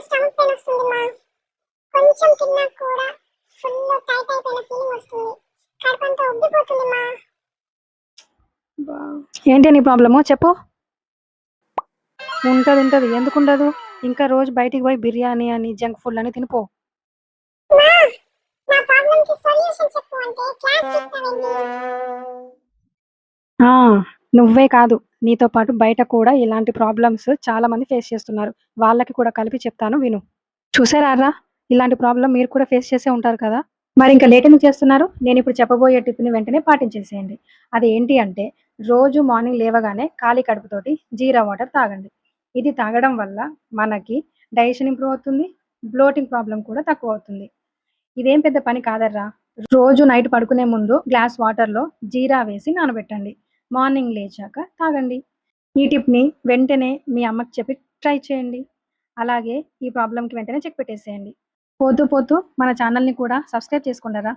Stomach pain వస్తుంది మా. కొంచెం తిన్నా కూడా ఫుల్ టైట్ అయిపోయిన ఫీలింగ్ వస్తుంది. కడుపంతా ఉబ్బిపోతుంది మా. ఏంటి నీ ప్రాబ్లము చెప్పు. ఉంటది ఎందుకుండదు. ఇంకా రోజు బయటికి పోయి బిర్యానీ అని జంక్ ఫుడ్ అని తినిపో. మా నా ప్రాబ్లం కి సొల్యూషన్ చెప్పు అంటే క్లాస్ చెప్తావేంటి? ఆ నువ్వే కాదు, నీతో పాటు బయట కూడా ఇలాంటి ప్రాబ్లమ్స్ చాలా మంది ఫేస్ చేస్తున్నారు. వాళ్ళకి కూడా కలిపి చెప్తాను విను. చూసారా, ఇలాంటి ప్రాబ్లం మీరు కూడా ఫేస్ చేసే ఉంటారు కదా. మరి ఇంకా లేట్ ఎందుకు చేస్తున్నారు? నేను ఇప్పుడు చెప్పబోయే టిప్ని వెంటనే పాటించేసేయండి. అది ఏంటి అంటే, రోజు మార్నింగ్ లేవగానే ఖాళీ కడుపుతోటి జీరా వాటర్ తాగండి. ఇది తాగడం వల్ల మనకి డైజెషన్ ఇంప్రూవ్ అవుతుంది, బ్లోటింగ్ ప్రాబ్లం కూడా తక్కువ అవుతుంది. ఇదేం పెద్ద పని కాదర్రా. రోజు నైట్ పడుకునే ముందు గ్లాస్ వాటర్లో జీరా వేసి నానబెట్టండి. మార్నింగ్ లేచాక తాగండి. ఈ టిప్ని వెంటనే మీ అమ్మకి చెప్పి ట్రై చేయండి. అలాగే ఈ ప్రాబ్లంకి వెంటనే చెక్ పెట్టేసేయండి. పోతూ మన ఛానల్ని కూడా సబ్స్క్రైబ్ చేసుకుంటారా.